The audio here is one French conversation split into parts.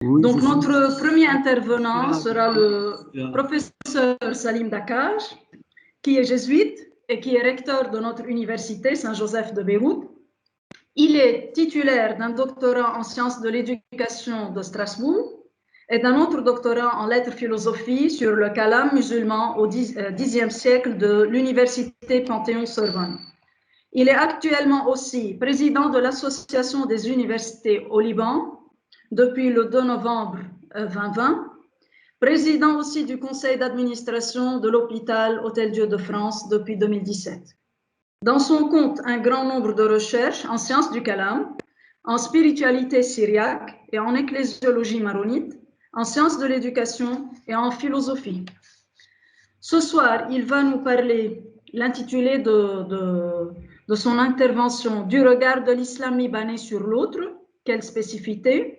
Oui, Donc, notre premier intervenant sera le professeur Salim Dakaj, qui est jésuite et qui est recteur de notre université Saint-Joseph de Beyrouth. Il est titulaire d'un doctorat en sciences de l'éducation de Strasbourg et d'un autre doctorat en lettres philosophie sur le kalam musulman au Xe siècle de l'université Panthéon-Sorbonne. Il est actuellement aussi président de l'Association des universités au Liban depuis le 2 novembre 2020, président aussi du conseil d'administration de l'hôpital Hôtel-Dieu de France depuis 2017. Dans son compte, un grand nombre de recherches en sciences du kalam, en spiritualité syriaque et en ecclésiologie maronite, en sciences de l'éducation et en philosophie. Ce soir, il va nous parler, l'intitulé de son intervention, du regard de l'islam libanais sur l'autre, quelle spécificité,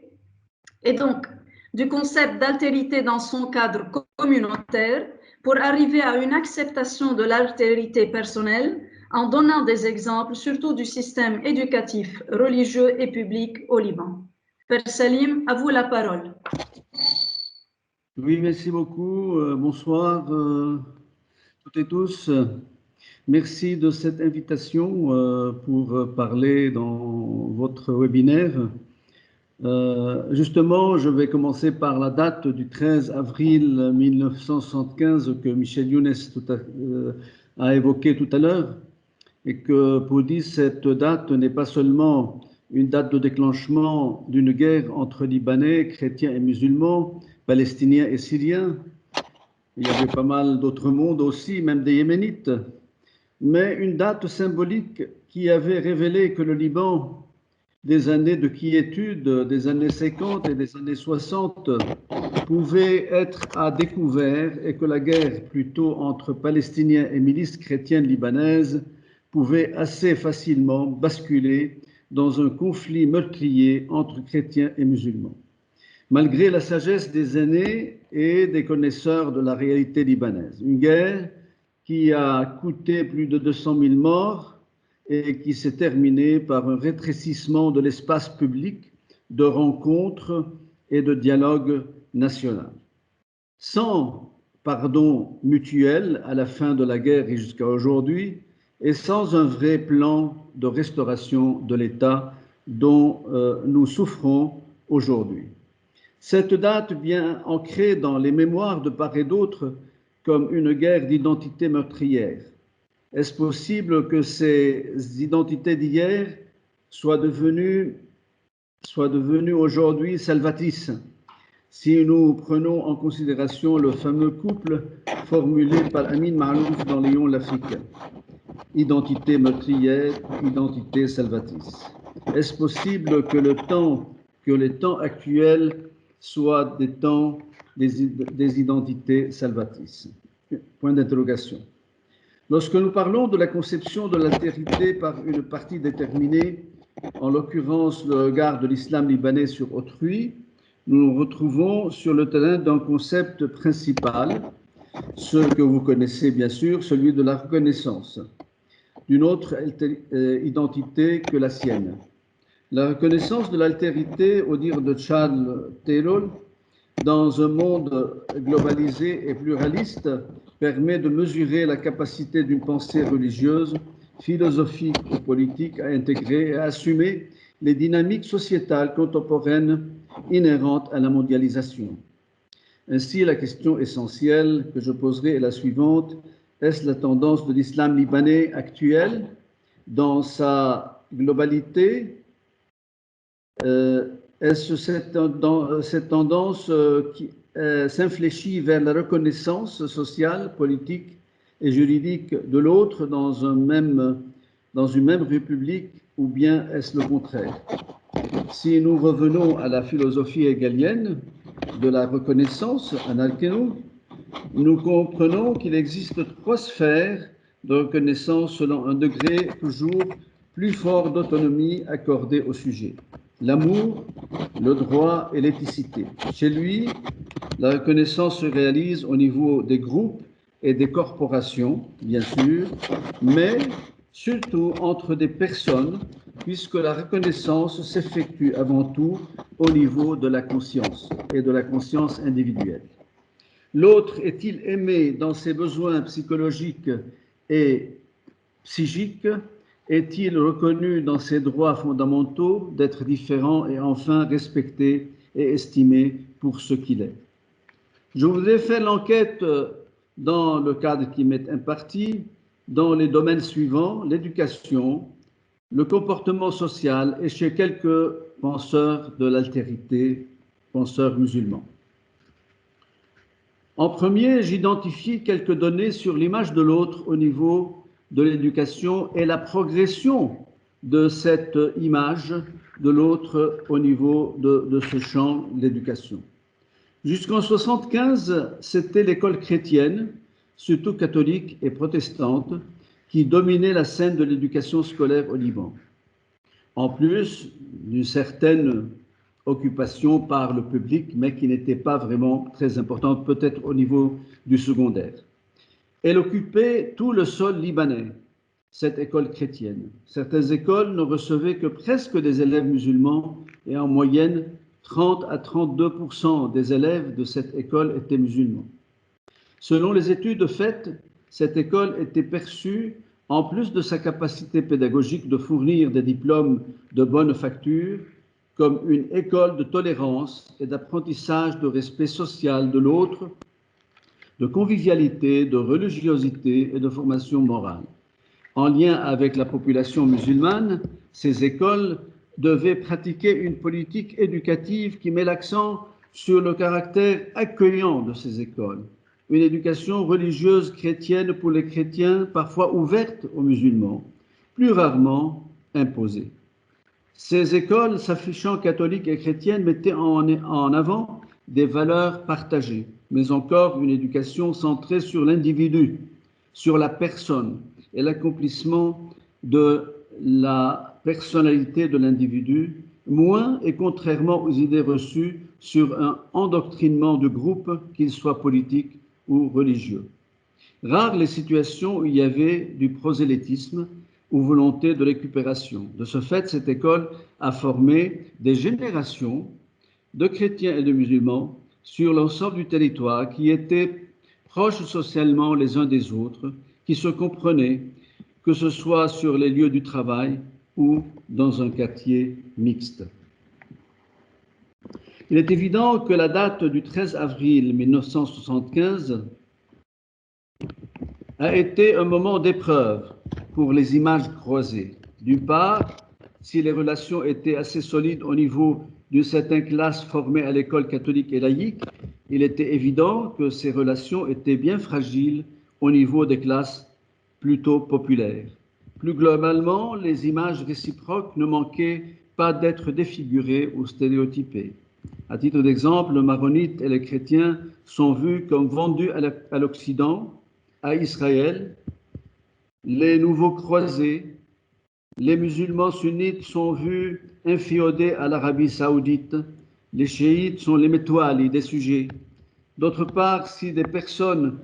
et donc du concept d'altérité dans son cadre communautaire pour arriver à une acceptation de l'altérité personnelle en donnant des exemples, surtout du système éducatif, religieux et public au Liban. Père Salim, à vous la parole. Oui, merci beaucoup. Bonsoir toutes et tous. Merci de cette invitation pour parler dans votre webinaire. Justement, je vais commencer par la date du 13 avril 1975 que Michel Younes a évoqué tout à l'heure. Et que pour dire cette date n'est pas seulement une date de déclenchement d'une guerre entre Libanais, chrétiens et musulmans, Palestiniens et Syriens. Il y avait pas mal d'autres mondes aussi, même des Yéménites. Mais une date symbolique qui avait révélé que le Liban, des années de quiétude, des années 50 et des années 60, pouvait être à découvert et que la guerre plutôt entre Palestiniens et milices chrétiennes libanaises pouvait assez facilement basculer dans un conflit meurtrier entre chrétiens et musulmans. Malgré la sagesse des aînés et des connaisseurs de la réalité libanaise, une guerre qui a coûté plus de 200 000 morts et qui s'est terminée par un rétrécissement de l'espace public, de rencontres et de dialogue national. Sans pardon mutuel à la fin de la guerre et jusqu'à aujourd'hui, et sans un vrai plan de restauration de l'État dont nous souffrons aujourd'hui. Cette date vient ancrée dans les mémoires de part et d'autre comme une guerre d'identité meurtrière. Est-ce possible que ces identités d'hier soient devenues aujourd'hui salvatrices, si nous prenons en considération le fameux couple formulé par Amin Maalouf dans Léon l'Africain? Identité meurtrière, identité salvatrice. Est-ce possible que les temps actuels soient des identités salvatrices? Point d'interrogation. Lorsque nous parlons de la conception de l'altérité par une partie déterminée, en l'occurrence le regard de l'islam libanais sur autrui, nous nous retrouvons sur le terrain d'un concept principal, ce que vous connaissez bien sûr, celui de la reconnaissance d'une autre identité que la sienne. La reconnaissance de l'altérité, au dire de Charles Taylor, dans un monde globalisé et pluraliste, permet de mesurer la capacité d'une pensée religieuse, philosophique ou politique à intégrer et à assumer les dynamiques sociétales contemporaines inhérentes à la mondialisation. Ainsi, la question essentielle que je poserai est la suivante. Est-ce la tendance de l'islam libanais actuel dans sa globalité? Est-ce cette tendance qui s'infléchit vers la reconnaissance sociale, politique et juridique de l'autre dans une même république, ou bien est-ce le contraire? Si nous revenons à la philosophie hegelienne de la reconnaissance, Anarcheno, nous comprenons qu'il existe trois sphères de reconnaissance selon un degré toujours plus fort d'autonomie accordée au sujet. L'amour, le droit et l'éthicité. Chez lui, la reconnaissance se réalise au niveau des groupes et des corporations, bien sûr, mais surtout entre des personnes puisque la reconnaissance s'effectue avant tout au niveau de la conscience et de la conscience individuelle. L'autre est-il aimé dans ses besoins psychologiques et psychiques? Est-il reconnu dans ses droits fondamentaux d'être différent et enfin respecté et estimé pour ce qu'il est? Je voudrais faire l'enquête dans le cadre qui m'est imparti, dans les domaines suivants: l'éducation, le comportement social et chez quelques penseurs de l'altérité, penseurs musulmans. En premier, j'identifie quelques données sur l'image de l'autre au niveau de l'éducation et la progression de cette image de l'autre au niveau de ce champ, l'éducation. Jusqu'en 1975, c'était l'école chrétienne, surtout catholique et protestante, qui dominait la scène de l'éducation scolaire au Liban. En plus d'une certaine occupation par le public, mais qui n'était pas vraiment très importante, peut-être au niveau du secondaire. Elle occupait tout le sol libanais, cette école chrétienne. Certaines écoles ne recevaient que presque des élèves musulmans et en moyenne, 30 à 32% des élèves de cette école étaient musulmans. Selon les études faites, cette école était perçue, en plus de sa capacité pédagogique de fournir des diplômes de bonne facture, comme une école de tolérance et d'apprentissage de respect social de l'autre, de convivialité, de religiosité et de formation morale. En lien avec la population musulmane, ces écoles devaient pratiquer une politique éducative qui met l'accent sur le caractère accueillant de ces écoles, une éducation religieuse chrétienne pour les chrétiens, parfois ouverte aux musulmans, plus rarement imposée. Ces écoles, s'affichant catholiques et chrétiennes, mettaient en avant des valeurs partagées, mais encore une éducation centrée sur l'individu, sur la personne et l'accomplissement de la personnalité de l'individu, moins et contrairement aux idées reçues sur un endoctrinement de groupe, qu'il soit politique ou religieux. Rares les situations où il y avait du prosélytisme ou volonté de récupération. De ce fait, cette école a formé des générations de chrétiens et de musulmans sur l'ensemble du territoire qui étaient proches socialement les uns des autres, qui se comprenaient, que ce soit sur les lieux du travail ou dans un quartier mixte. Il est évident que la date du 13 avril 1975 a été un moment d'épreuve pour les images croisées. D'une part, si les relations étaient assez solides au niveau d'une certaine classe formée à l'école catholique et laïque, il était évident que ces relations étaient bien fragiles au niveau des classes plutôt populaires. Plus globalement, les images réciproques ne manquaient pas d'être défigurées ou stéréotypées. À titre d'exemple, le maronite et les chrétiens sont vus comme vendus à l'Occident, à Israël. Les nouveaux croisés, les musulmans sunnites sont vus inféodés à l'Arabie saoudite. Les chiites sont les métoiles des sujets. D'autre part, si des personnes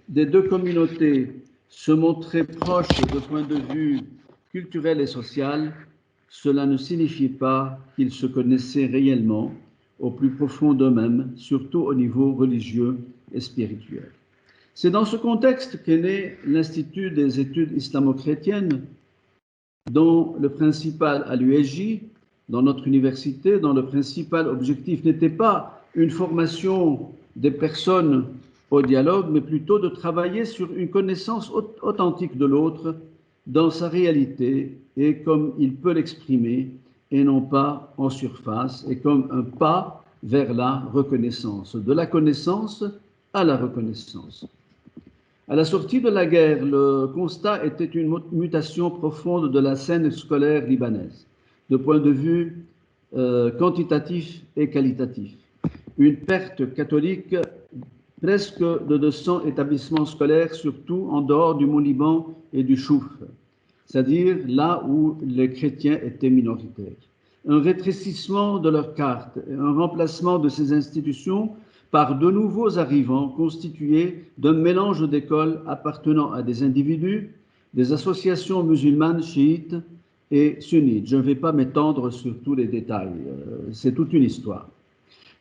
des deux communautés se montraient proches de point de vue culturel et social, cela ne signifie pas qu'ils se connaissaient réellement au plus profond d'eux-mêmes, surtout au niveau religieux et spirituel. C'est dans ce contexte qu'est né l'Institut des études islamo-chrétiennes, dont le principal à l'USJ, dans notre université, dont le principal objectif n'était pas une formation des personnes au dialogue, mais plutôt de travailler sur une connaissance authentique de l'autre dans sa réalité et comme il peut l'exprimer, et non pas en surface, et comme un pas vers la reconnaissance, de la connaissance à la reconnaissance. À la sortie de la guerre, le constat était une mutation profonde de la scène scolaire libanaise, de point de vue quantitatif et qualitatif. Une perte catholique presque de 200 établissements scolaires, surtout en dehors du Mont-Liban et du Chouf, c'est-à-dire là où les chrétiens étaient minoritaires. Un rétrécissement de leur carte, un remplacement de ces institutions par de nouveaux arrivants constitués d'un mélange d'écoles appartenant à des individus, des associations musulmanes chiites, et sunnites. Je ne vais pas m'étendre sur tous les détails, c'est toute une histoire.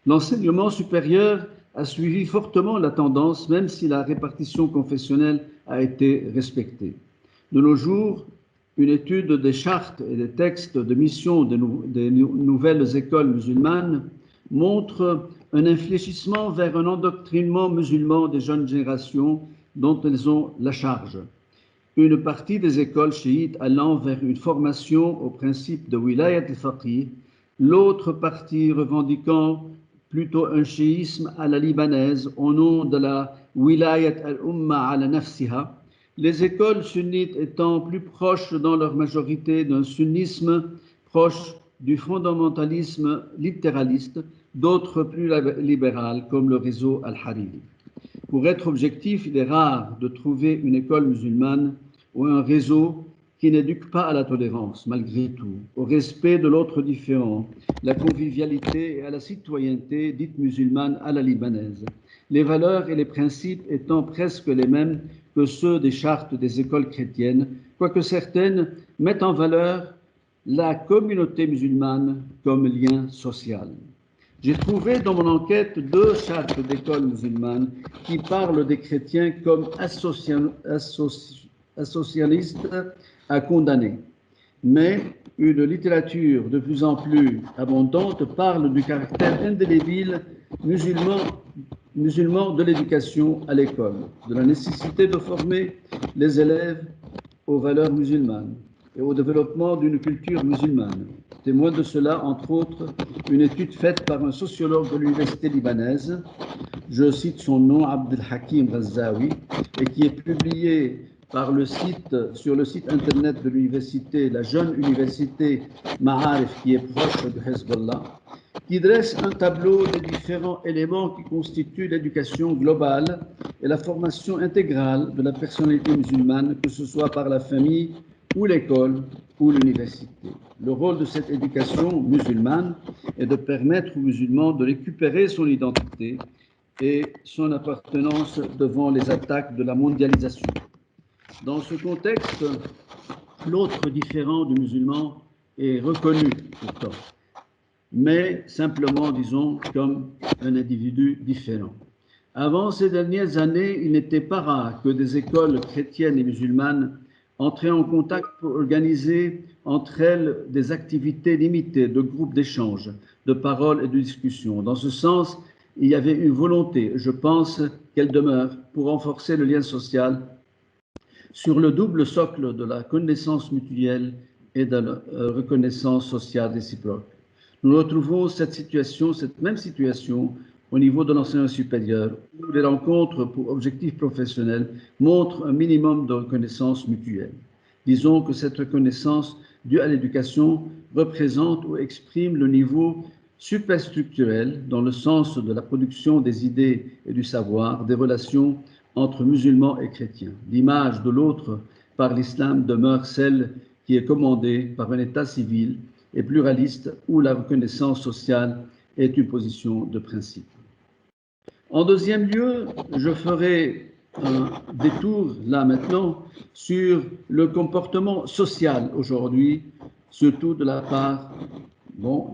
L'enseignement supérieur a suivi fortement la tendance, même si la répartition confessionnelle a été respectée. De nos jours, une étude des chartes et des textes de mission des nouvelles écoles musulmanes montre un infléchissement vers un endoctrinement musulman des jeunes générations dont elles ont la charge. Une partie des écoles chiites allant vers une formation au principe de wilayat al-faqih, l'autre partie revendiquant plutôt un chiisme à la libanaise au nom de la wilayat al-umma ala nafsiha, les écoles sunnites étant plus proches dans leur majorité d'un sunnisme proche du fondamentalisme littéraliste, d'autres plus libérales comme le réseau Al-Hariri. Pour être objectif, il est rare de trouver une école musulmane ou un réseau qui n'éduque pas à la tolérance, malgré tout, au respect de l'autre différent, la convivialité et à la citoyenneté dite musulmane à la libanaise, les valeurs et les principes étant presque les mêmes que ceux des chartes des écoles chrétiennes, quoique certaines mettent en valeur la communauté musulmane comme lien social. J'ai trouvé dans mon enquête 2 chartes d'écoles musulmanes qui parlent des chrétiens comme associalistes à condamner. Mais une littérature de plus en plus abondante parle du caractère indélébile musulman de l'éducation à l'école, de la nécessité de former les élèves aux valeurs musulmanes et au développement d'une culture musulmane. Témoin de cela, entre autres, une étude faite par un sociologue de l'université libanaise, je cite son nom, Abdelhakim Razzaoui, et qui est publiée sur le site internet de l'université, la jeune université Ma'arif, qui est proche de Hezbollah, qui dresse un tableau des différents éléments qui constituent l'éducation globale et la formation intégrale de la personnalité musulmane, que ce soit par la famille ou l'école ou l'université. Le rôle de cette éducation musulmane est de permettre aux musulmans de récupérer son identité et son appartenance devant les attaques de la mondialisation. Dans ce contexte, l'autre différent du musulman est reconnu pourtant, mais simplement, disons, comme un individu différent. Avant ces dernières années, il n'était pas rare que des écoles chrétiennes et musulmanes entraient en contact pour organiser entre elles des activités limitées de groupes d'échange, de paroles et de discussions. Dans ce sens, il y avait une volonté, je pense qu'elle demeure, pour renforcer le lien social sur le double socle de la connaissance mutuelle et de la reconnaissance sociale réciproque. Nous retrouvons cette même situation au niveau de l'enseignement supérieur, où les rencontres pour objectifs professionnels montrent un minimum de reconnaissance mutuelle. Disons que cette reconnaissance due à l'éducation représente ou exprime le niveau superstructurel dans le sens de la production des idées et du savoir, des relations entre musulmans et chrétiens. L'image de l'autre par l'islam demeure celle qui est commandée par un État civil et pluraliste où la reconnaissance sociale est une position de principe. En deuxième lieu, je ferai un détour là maintenant sur le comportement social aujourd'hui, surtout de la part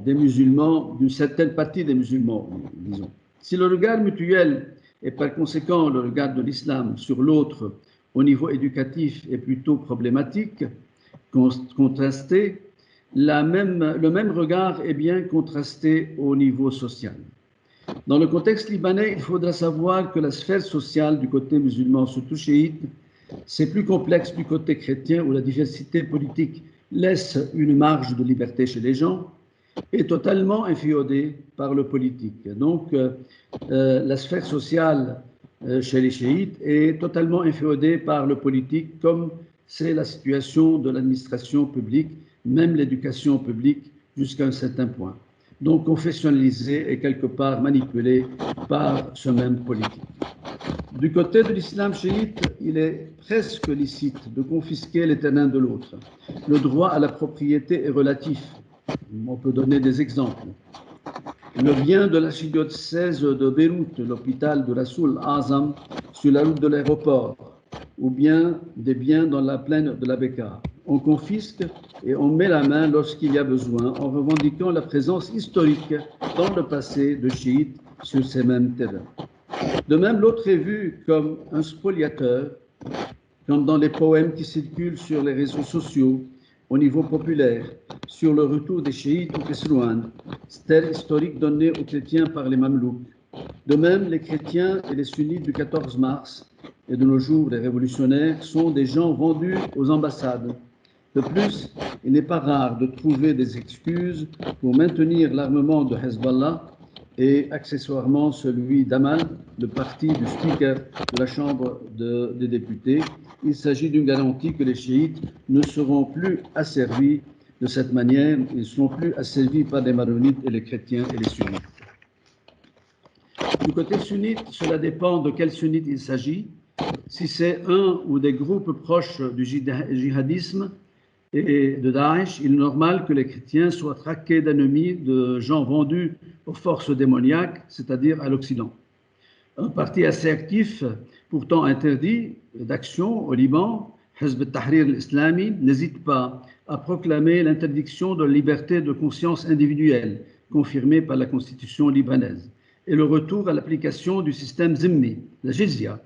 des musulmans, d'une certaine partie des musulmans, disons. Si le regard mutuel et par conséquent le regard de l'islam sur l'autre au niveau éducatif est plutôt problématique, contrasté, le même regard est bien contrasté au niveau social. Dans le contexte libanais, il faudra savoir que la sphère sociale du côté musulman, surtout chiite, c'est plus complexe du côté chrétien où la diversité politique laisse une marge de liberté chez les gens, est totalement inféodée par le politique. Donc, la sphère sociale chez les chiites est totalement inféodée par le politique, comme c'est la situation de l'administration publique, même l'éducation publique jusqu'à un certain point. Donc confessionnalisée et quelque part manipulée par ce même politique. Du côté de l'islam chiite, il est presque licite de confisquer les terrains de l'autre. Le droit à la propriété est relatif. On peut donner des exemples. Le bien de l'archidiocèse de Beyrouth, l'hôpital de Rasoul Azam sur la route de l'aéroport, ou bien des biens dans la plaine de la Bekaa. on confisque et on met la main lorsqu'il y a besoin, en revendiquant la présence historique dans le passé de chiites sur ces mêmes terrains. De même, l'autre est vu comme un spoliateur, comme dans les poèmes qui circulent sur les réseaux sociaux, au niveau populaire, sur le retour des chiites au Kesrouan, terre historique donnée aux chrétiens par les Mamelouks. De même, les chrétiens et les sunnites du 14 mars et de nos jours les révolutionnaires sont des gens vendus aux ambassades. De plus, il n'est pas rare de trouver des excuses pour maintenir l'armement de Hezbollah et accessoirement celui d'Amal, le parti du speaker de la Chambre des députés. Il s'agit d'une garantie que les chiites ne seront plus asservis de cette manière, ils ne seront plus asservis par les maronites et les chrétiens et les sunnites. Du côté sunnite, cela dépend de quel sunnite il s'agit. Si c'est un ou des groupes proches du djihadisme et de Daesh, il est normal que les chrétiens soient traqués d'ennemis, de gens vendus aux forces démoniaques, c'est-à-dire à l'Occident. Un parti assez actif, pourtant interdit d'action au Liban, Hizb al-Tahrir al-Islami, n'hésite pas à proclamer l'interdiction de la liberté de conscience individuelle, confirmée par la constitution libanaise, et le retour à l'application du système zimmi, la jizya,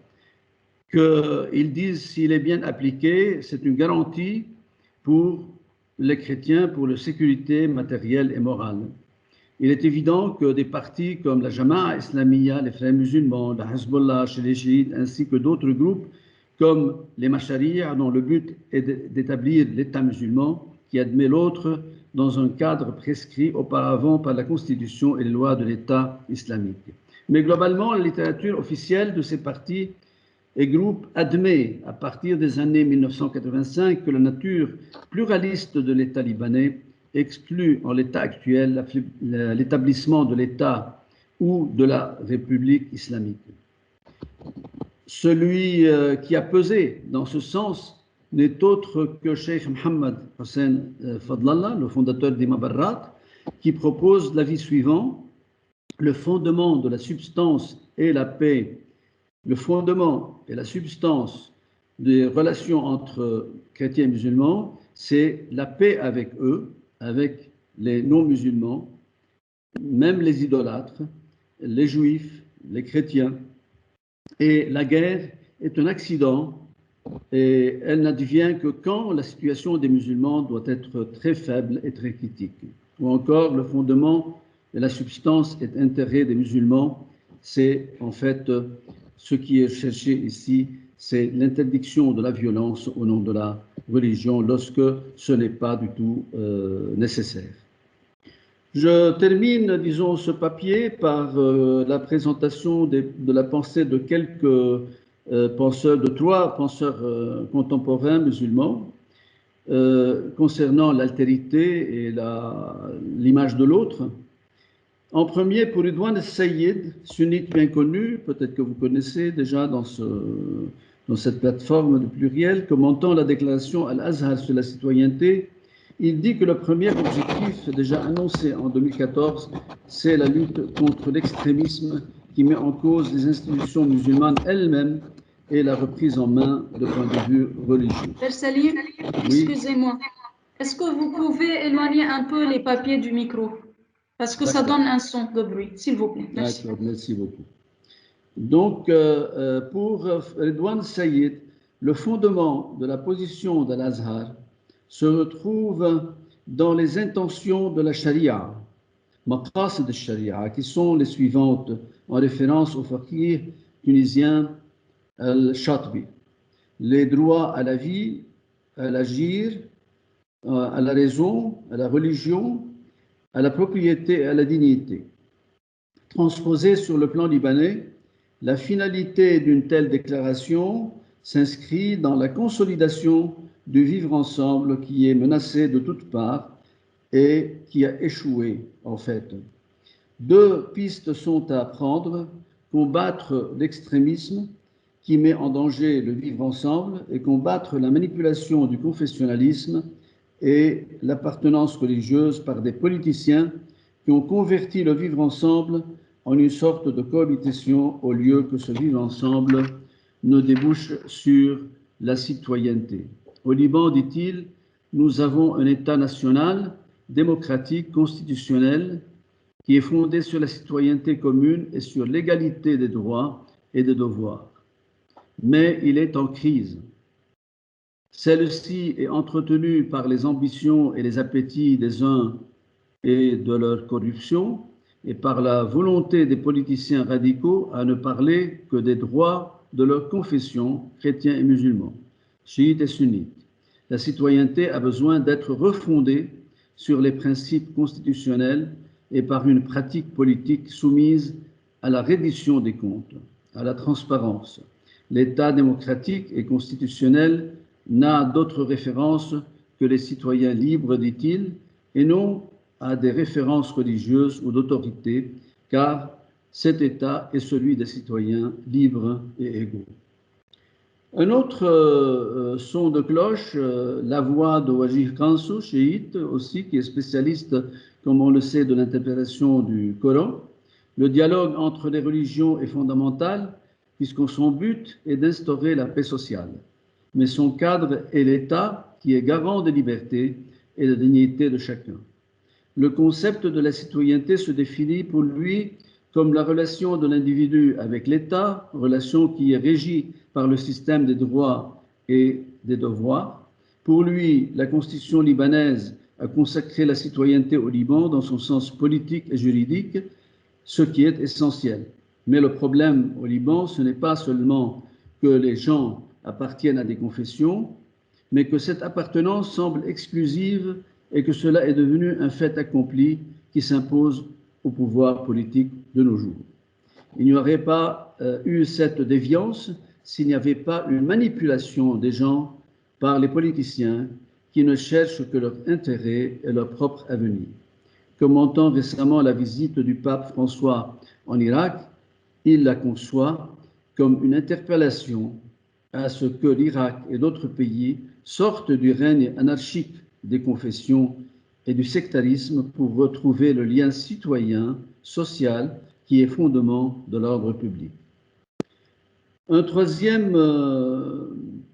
qu'ils disent s'il est bien appliqué, c'est une garantie pour les chrétiens, pour leur sécurité matérielle et morale. Il est évident que des partis comme la Jama'a Islamiyya, les frères musulmans, la Hezbollah chez les chiites, ainsi que d'autres groupes comme les Mashari'a, dont le but est d'établir l'État musulman qui admet l'autre dans un cadre prescrit auparavant par la Constitution et les lois de l'État islamique. Mais globalement, la littérature officielle de ces partis et groupes admet, à partir des années 1985, que la nature pluraliste de l'État libanais exclut en l'état actuel l'établissement de l'État ou de la République islamique. Celui qui a pesé dans ce sens n'est autre que Cheikh Mohammed Hossein Fadlallah, le fondateur d'Imam Barrat, qui propose l'avis suivant: le fondement de la substance et la paix, le fondement et la substance des relations entre chrétiens et musulmans, c'est la paix avec eux, avec les non-musulmans, même les idolâtres, les juifs, les chrétiens. Et la guerre est un accident et elle n'advient que quand la situation des musulmans doit être très faible et très critique. Ou encore, le fondement et la substance et l'intérêt des musulmans, c'est en fait ce qui est cherché ici, c'est l'interdiction de la violence au nom de la religion lorsque ce n'est pas du tout nécessaire. Je termine, disons, ce papier par la présentation de la pensée de quelques penseurs, de trois penseurs contemporains musulmans concernant l'altérité et l'image de l'autre. En premier, pour Ridwan al-Sayyid, sunnite bien connu, peut-être que vous connaissez déjà dans cette plateforme de pluriel, commentant la déclaration Al-Azhar sur la citoyenneté, il dit que le premier objectif déjà annoncé en 2014, c'est la lutte contre l'extrémisme qui met en cause les institutions musulmanes elles-mêmes et la reprise en main de point de vue religieux. Père Salim, excusez-moi, est-ce que vous pouvez éloigner un peu les papiers du micro? Parce que ça donne un son de bruit, s'il vous plaît. Merci. D'accord, merci beaucoup. Donc, pour Ridwan Sayyid, le fondement de la position d'Al-Azhar se retrouve dans les intentions de la charia, maqasid de charia, qui sont les suivantes, en référence au faqih tunisien Al-Shatbi: les droits à la vie, à l'agir, à la raison, à la religion, à la propriété et à la dignité. Transposé sur le plan libanais, la finalité d'une telle déclaration s'inscrit dans la consolidation du vivre ensemble qui est menacé de toutes parts et qui a échoué en fait. Deux pistes sont à prendre: combattre l'extrémisme qui met en danger le vivre ensemble et combattre la manipulation du confessionnalisme et l'appartenance religieuse par des politiciens qui ont converti le vivre ensemble en une sorte de cohabitation au lieu que ce vivre ensemble ne débouche sur la citoyenneté. Au Liban, dit-il, nous avons un État national, démocratique, constitutionnel, qui est fondé sur la citoyenneté commune et sur l'égalité des droits et des devoirs. Mais il est en crise. Celle-ci est entretenue par les ambitions et les appétits des uns et de leur corruption, et par la volonté des politiciens radicaux à ne parler que des droits de leur confession, chrétiens et musulmans, chiites et sunnites. La citoyenneté a besoin d'être refondée sur les principes constitutionnels et par une pratique politique soumise à la reddition des comptes, à la transparence. L'État démocratique et constitutionnel n'a d'autre référence que les citoyens libres, dit-il, et non à des références religieuses ou d'autorité, car cet État est celui des citoyens libres et égaux. Un autre son de cloche, la voix de Wajih Kansu, chiite aussi, qui est spécialiste, comme on le sait, de l'interprétation du Coran. Le dialogue entre les religions est fondamental, puisque son but est d'instaurer la paix sociale. Mais son cadre est l'État, qui est garant des libertés et de la dignité de chacun. Le concept de la citoyenneté se définit pour lui comme la relation de l'individu avec l'État, relation qui est régie par le système des droits et des devoirs. Pour lui, la constitution libanaise a consacré la citoyenneté au Liban dans son sens politique et juridique, ce qui est essentiel. Mais le problème au Liban, ce n'est pas seulement que les gens appartiennent à des confessions, mais que cette appartenance semble exclusive et que cela est devenu un fait accompli qui s'impose au pouvoir politique de nos jours. Il n'y aurait pas eu cette déviance s'il n'y avait pas une manipulation des gens par les politiciens qui ne cherchent que leur intérêt et leur propre avenir. Commentant récemment la visite du pape François en Irak, il la conçoit comme une interpellation à ce que l'Irak et d'autres pays sortent du règne anarchique des confessions et du sectarisme pour retrouver le lien citoyen, social, qui est fondement de l'ordre public. Un troisième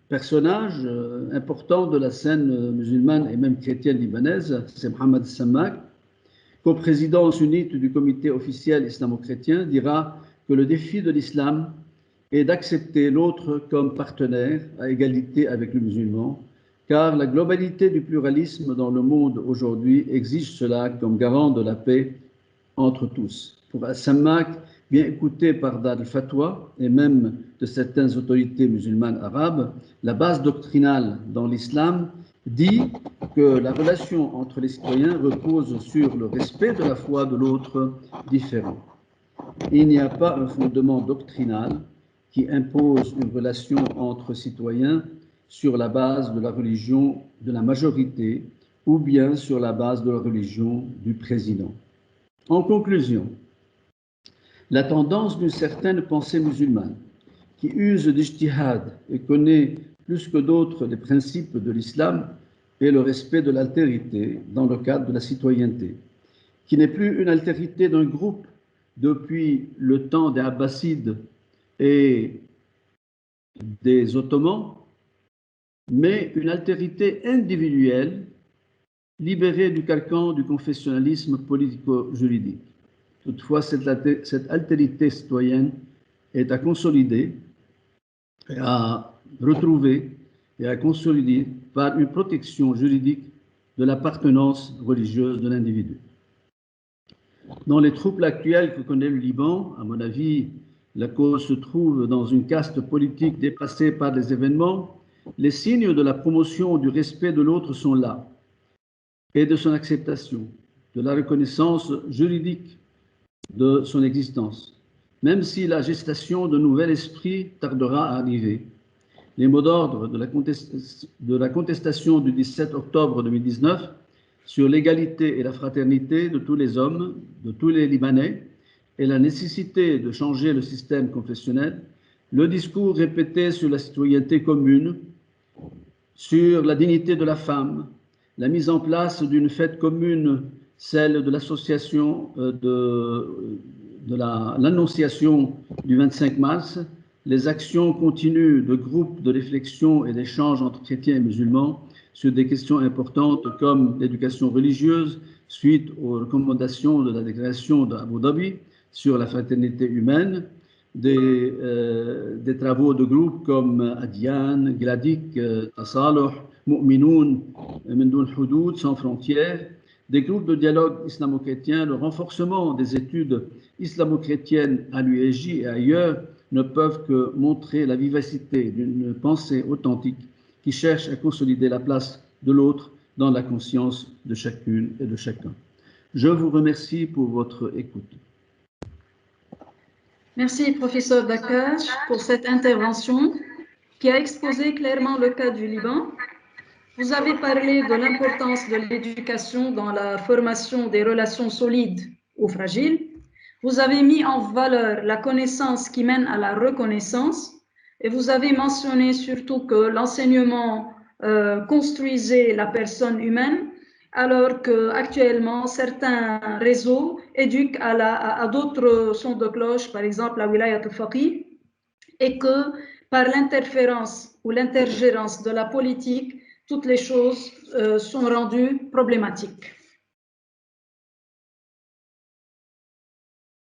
personnage important de la scène musulmane et même chrétienne libanaise, c'est Mohamed Sammak, coprésident sunnite du comité officiel islamo-chrétien, dira que le défi de l'islam est d'accepter l'autre comme partenaire à égalité avec le musulman, car la globalité du pluralisme dans le monde aujourd'hui exige cela comme garant de la paix entre tous. Pour Sammak, bien écouté par Dar al-Fatwa et même de certaines autorités musulmanes arabes, la base doctrinale dans l'islam dit que la relation entre les citoyens repose sur le respect de la foi de l'autre différent. Il n'y a pas un fondement doctrinal qui impose une relation entre citoyens sur la base de la religion de la majorité ou bien sur la base de la religion du président. En conclusion, la tendance d'une certaine pensée musulmane qui use d'ijtihad et connaît plus que d'autres les principes de l'islam est le respect de l'altérité dans le cadre de la citoyenneté, qui n'est plus une altérité d'un groupe depuis le temps des Abbassides et des Ottomans, mais une altérité individuelle libérée du carcan du confessionnalisme politico-juridique. Toutefois, cette altérité citoyenne est à consolider, et à retrouver et à consolider par une protection juridique de l'appartenance religieuse de l'individu. Dans les troubles actuels que connaît le Liban, à mon avis, la cause se trouve dans une caste politique dépassée par les événements. Les signes de la promotion du respect de l'autre sont là, et de son acceptation, de la reconnaissance juridique de son existence, même si la gestation d'un nouvel esprit tardera à arriver. Les mots d'ordre de la contestation du 17 octobre 2019 sur l'égalité et la fraternité de tous les hommes, de tous les Libanais, et la nécessité de changer le système confessionnel, le discours répété sur la citoyenneté commune, sur la dignité de la femme, la mise en place d'une fête commune, celle de l'association de l'Annonciation du 25 mars, les actions continues de groupes de réflexion et d'échange entre chrétiens et musulmans sur des questions importantes comme l'éducation religieuse, suite aux recommandations de la déclaration d'Abu Dhabi sur la fraternité humaine, des travaux de groupes comme Adyan, Gladik, Tasaluh, Mu'minoun, Mendoun Houdoud, Sans frontières, des groupes de dialogue islamo-chrétien, le renforcement des études islamo-chrétiennes à l'UEJ et ailleurs ne peuvent que montrer la vivacité d'une pensée authentique qui cherche à consolider la place de l'autre dans la conscience de chacune et de chacun. Je vous remercie pour votre écoute. Merci, professeur Dakash, pour cette intervention qui a exposé clairement le cas du Liban. Vous avez parlé de l'importance de l'éducation dans la formation des relations solides ou fragiles. Vous avez mis en valeur la connaissance qui mène à la reconnaissance et vous avez mentionné surtout que l'enseignement construisait la personne humaine, alors qu'actuellement, certains réseaux éduquent à d'autres sons de cloche, par exemple la Wilayat al-Faqih, et que par l'interférence ou l'intergérence de la politique, toutes les choses sont rendues problématiques.